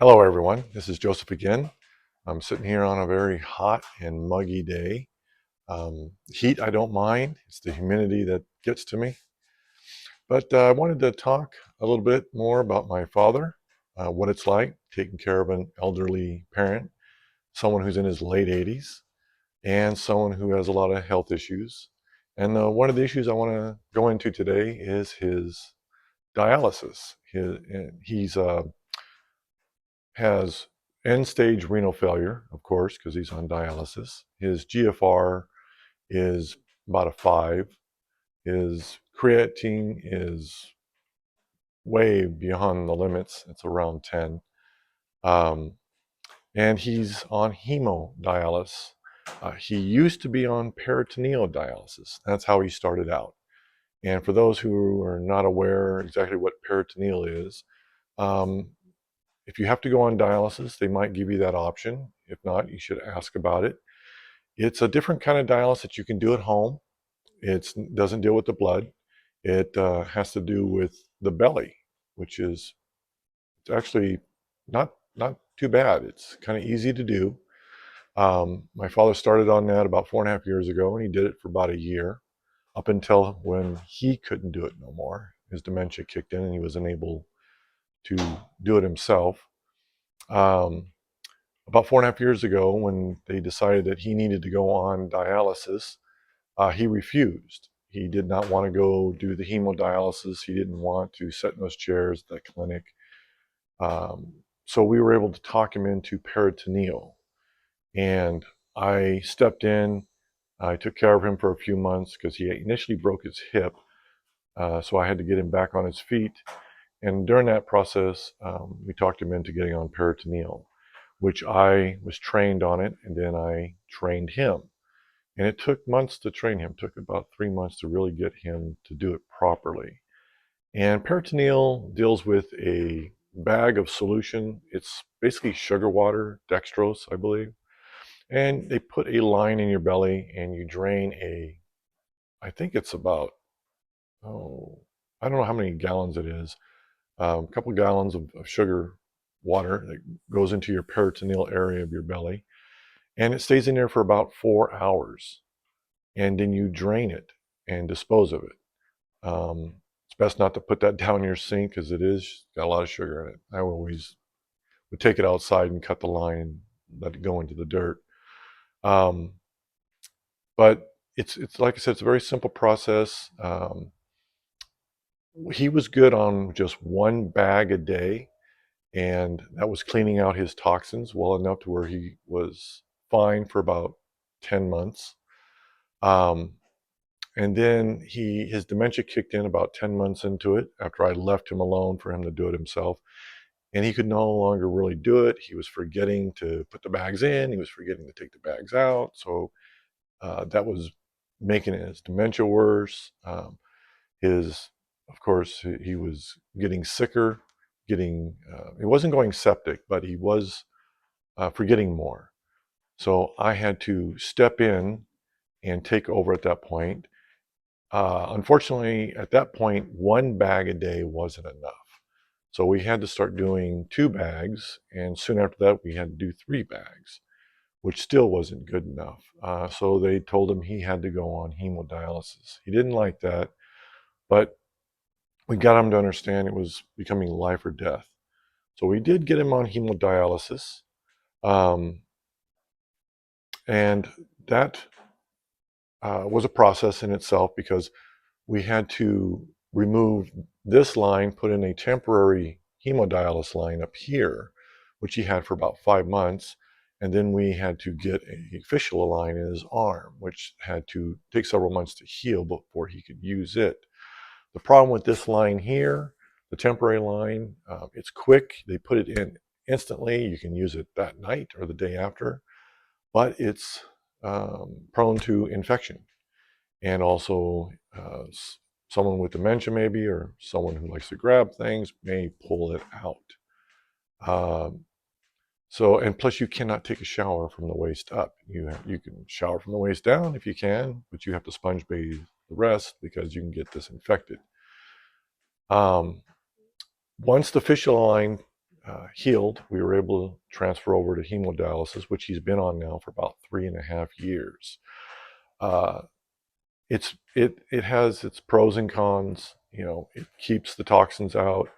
Hello everyone, this is Joseph again. I'm sitting here on a very hot and muggy day. Heat I don't mind, it's the humidity that gets to me. But I wanted to talk a little bit more about my father, what it's like taking care of an elderly parent, someone who's in his late 80s, and someone who has a lot of health issues. And one of the issues I want to go into today is his dialysis. He's has end-stage renal failure, of course, because he's on dialysis. His GFR is about a 5. His creatine is way beyond the limits. It's around 10. Um, and he's on hemodialysis. He used to be on peritoneal dialysis. That's how he started out. And for those who are not aware exactly what peritoneal is, um, if you have to go on dialysis, they might give you that option. If not, you should ask about it. It's a different kind of dialysis that you can do at home. It doesn't deal with the blood. It has to do with the belly, which is it's actually not too bad. It's kind of easy to do. My father started on that about 4.5 years ago, and he did it for about a year, up until when he couldn't do it no more. His dementia kicked in, and he was unable to do it himself. Um, about 4.5 years ago, when they decided that he needed to go on dialysis, he refused. He did not want to go do the hemodialysis. He didn't want to sit in those chairs at the clinic. So we were able to talk him into peritoneal. And I stepped in. I took care of him for a few months because he initially broke his hip. So I had to get him back on his feet. And during that process, we talked him into getting on peritoneal, which I was trained on it, and then I trained him. And it took months to train him. It took about 3 months to really get him to do it properly. And peritoneal deals with a bag of solution. It's basically sugar water, dextrose, I believe. And they put a line in your belly and you drain I think it's about, I don't know how many gallons it is, a couple gallons of sugar water that goes into your peritoneal area of your belly. And it stays in there for about 4 hours. And then you drain it and dispose of it. It's best not to put that down your sink because it is got a lot of sugar in it. I always would take it outside and cut the line and let it go into the dirt. But it's like I said, it's a very simple process. He was good on just one bag a day, and that was cleaning out his toxins well enough to where he was fine for about 10 months. And then his dementia kicked in about 10 months into it after I left him alone for him to do it himself. And he could no longer really do it. He was forgetting to put the bags in. He was forgetting to take the bags out. So that was making his dementia worse. Of course, he was getting sicker, he wasn't going septic, but he was forgetting more. So I had to step in and take over at that point. Unfortunately, at that point, one bag a day wasn't enough. So we had to start doing 2 bags, and soon after that, we had to do 3 bags, which still wasn't good enough. So they told him he had to go on hemodialysis. He didn't like that, but we got him to understand it was becoming life or death. So we did get him on hemodialysis, and that was a process in itself because we had to remove this line, put in a temporary hemodialysis line up here, which he had for about 5 months. And then we had to get a fistula line in his arm, which had to take several months to heal before he could use it. The problem with this line here, the temporary line, it's quick. They put it in instantly. You can use it that night or the day after, but it's prone to infection. And also someone with dementia maybe, or someone who likes to grab things may pull it out. And plus you cannot take a shower from the waist up. You can shower from the waist down if you can, but you have to sponge bathe the rest because you can get disinfected. Once the fistula line healed, we were able to transfer over to hemodialysis, which he's been on now for about 3.5 years. It has its pros and cons. It keeps the toxins out,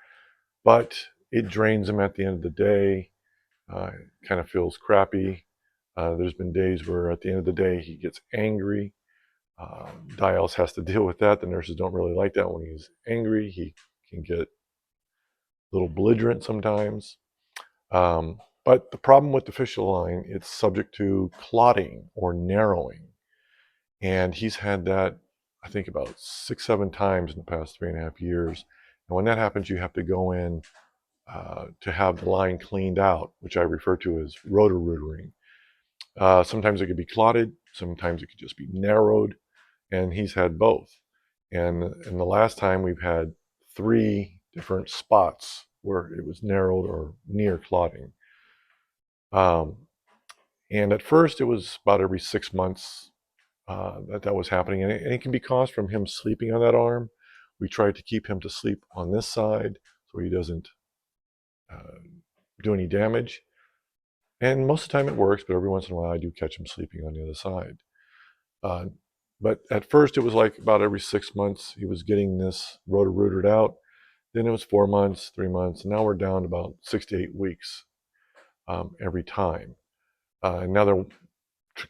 but it drains them at the end of the day. It kind of feels crappy. There's been days where at the end of the day he gets angry. Dialysis has to deal with that. The nurses don't really like that when he's angry. He can get a little belligerent sometimes. But the problem with the fistula line, it's subject to clotting or narrowing. And he's had that, I think, about 6-7 times in the past 3.5 years. And when that happens, you have to go in to have the line cleaned out, which I refer to as rotor-rootering. Sometimes it could be clotted, sometimes it could just be narrowed, and he's had both. And in the last time, we've had 3 different spots where it was narrowed or near clotting. And at first, it was about every 6 months that was happening, and it can be caused from him sleeping on that arm. We tried to keep him to sleep on this side so he doesn't do any damage. And most of the time it works, but every once in a while I do catch him sleeping on the other side. But at first it was like about every 6 months he was getting this rotor-rooted out. Then it was 4 months, 3 months, and now we're down to about 6 to 8 weeks every time. And now they're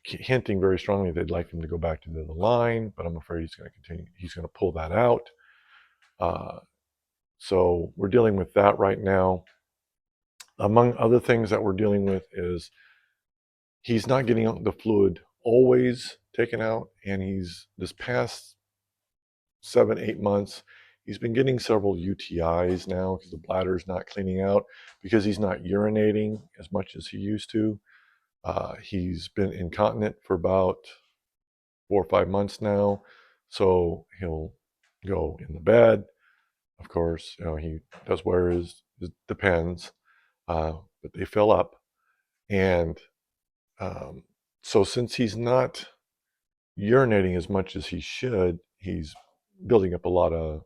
hinting very strongly they'd like him to go back to the line, but I'm afraid he's going to continue. He's going to pull that out. So we're dealing with that right now. Among other things that we're dealing with is he's not getting the fluid always taken out, and he's, this past 7-8 months, he's been getting several UTIs now because the bladder's not cleaning out, because he's not urinating as much as he used to. He's been incontinent for about 4 or 5 months now, so he'll go in the bed. Of course, he does wear his Depends, but they fill up. And so since he's not urinating as much as he should, he's building up a lot of,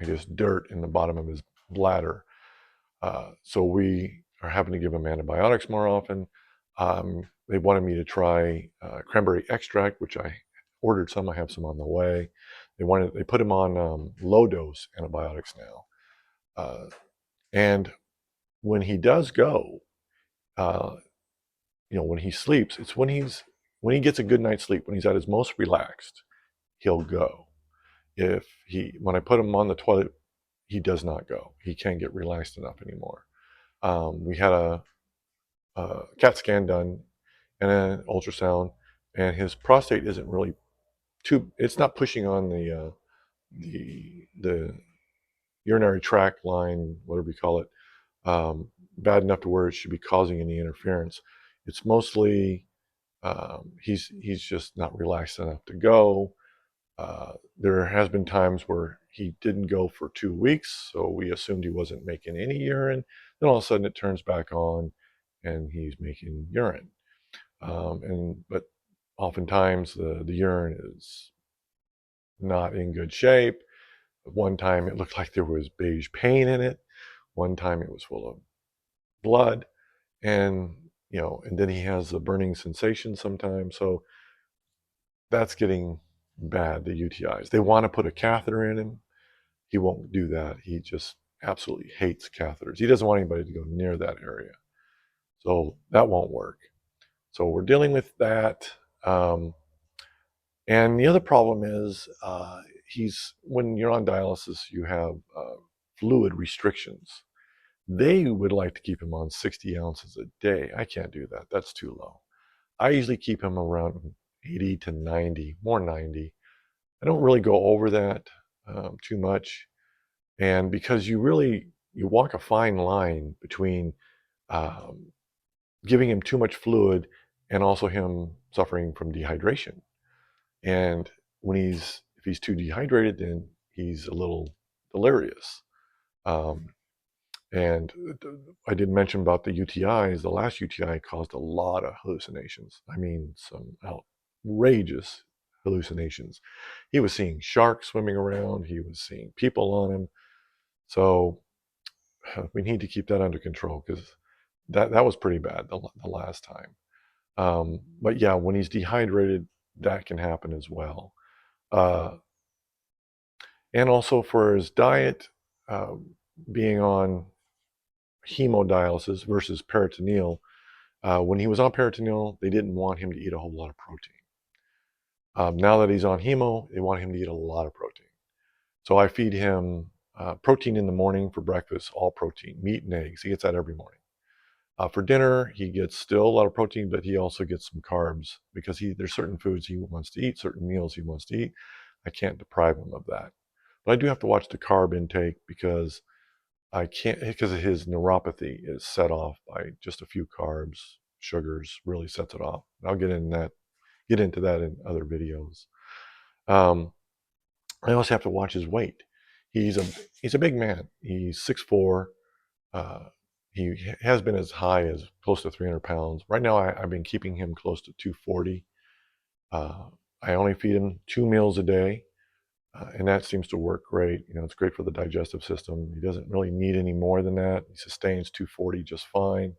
I guess, dirt in the bottom of his bladder. So we are having to give him antibiotics more often. They wanted me to try cranberry extract, which I ordered some. I have some on the way. They put him on low dose antibiotics now. And when he does go, when he sleeps, it's when he gets a good night's sleep, when he's at his most relaxed, he'll go. When I put him on the toilet, he does not go. He can't get relaxed enough anymore. We had a CAT scan done and an ultrasound, and his prostate isn't really it's not pushing on the urinary tract line, whatever you call it, bad enough to where it should be causing any interference. It's mostly he's just not relaxed enough to go. There has been times where he didn't go for 2 weeks, so we assumed he wasn't making any urine. Then all of a sudden it turns back on, and he's making urine. But oftentimes the urine is not in good shape. One time it looked like there was beige paint in it. One time it was full of blood, and and then he has a burning sensation sometimes. So that's getting bad, the UTIs. They want to put a catheter in him. He won't do that. He just absolutely hates catheters. He doesn't want anybody to go near that area. So that won't work. So we're dealing with that. And the other problem is when you're on dialysis, you have fluid restrictions. They would like to keep him on 60 ounces a day. I can't do that. That's too low. I usually keep him around 80 to 90, more 90. I don't really go over that too much. And because you walk a fine line between giving him too much fluid and also him suffering from dehydration. And if he's too dehydrated, then he's a little delirious. And I did mention about the UTIs. The last UTI caused a lot of hallucinations. I mean, some outrageous hallucinations. He was seeing sharks swimming around. He was seeing people on him. So we need to keep that under control, because that was pretty bad the last time. But yeah, when he's dehydrated, that can happen as well. And also for his diet, being on hemodialysis versus peritoneal, when he was on peritoneal, they didn't want him to eat a whole lot of protein. Now that he's on hemo, they want him to eat a lot of protein. So I feed him protein in the morning for breakfast, all protein, meat and eggs. He gets that every morning. For dinner, he gets still a lot of protein, but he also gets some carbs, because there's certain foods he wants to eat, certain meals he wants to eat. I can't deprive him of that. But I do have to watch the carb intake, because I can't, because his neuropathy is set off by just a few carbs. Sugars really sets it off. I'll get into that in other videos. I also have to watch his weight. He's a big man. He's 6'4". He has been as high as close to 300 pounds. Right now, I've been keeping him close to 240. I only feed him 2 meals a day, and that seems to work great. It's great for the digestive system. He doesn't really need any more than that. He sustains 240 just fine.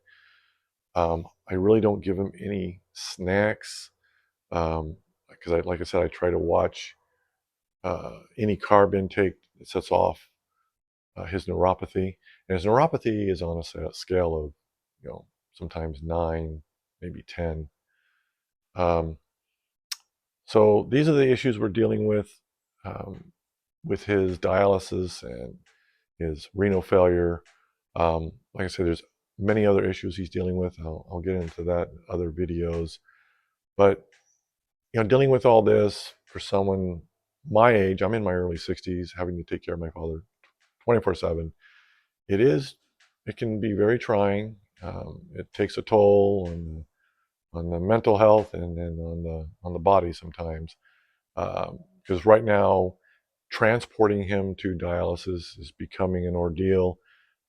I really don't give him any snacks, because like I said, I try to watch any carb intake that sets off his neuropathy. And his neuropathy is on a scale of, sometimes 9, maybe 10. So these are the issues we're dealing with his dialysis and his renal failure. Like I said, there's many other issues he's dealing with. I'll get into that in other videos. But, dealing with all this for someone my age, I'm in my early 60s, having to take care of my father 24/7. It can be very trying. It takes a toll on the mental health, and then on the body sometimes. Because right now, transporting him to dialysis is becoming an ordeal.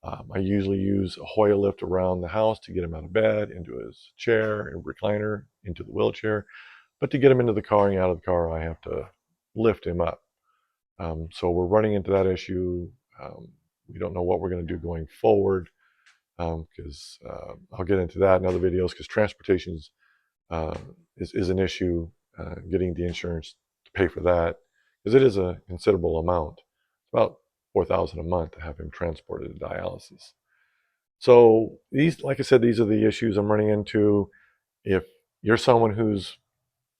I usually use a Hoya lift around the house to get him out of bed, into his chair and recliner, into the wheelchair. But to get him into the car and out of the car, I have to lift him up. So we're running into that issue. We don't know what we're going to do going forward, because I'll get into that in other videos, because transportation is an issue, getting the insurance to pay for that, because it is a considerable amount. It's about $4,000 a month to have him transported to dialysis. So like I said, these are the issues I'm running into. If you're someone who's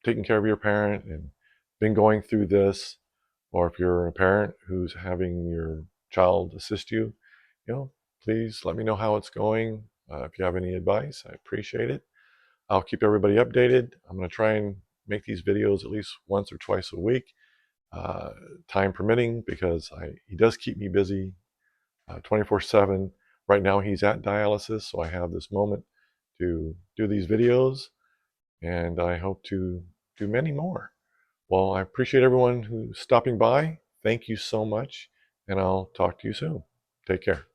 taking care of your parent and been going through this, or if you're a parent who's having your child assist you, please let me know how it's going. If you have any advice, I appreciate it. I'll keep everybody updated. I'm going to try and make these videos at least once or twice a week, time permitting, because he does keep me busy 24/7. Right now he's at dialysis, so I have this moment to do these videos, and I hope to do many more. Well, I appreciate everyone who's stopping by. Thank you so much, and I'll talk to you soon. Take care.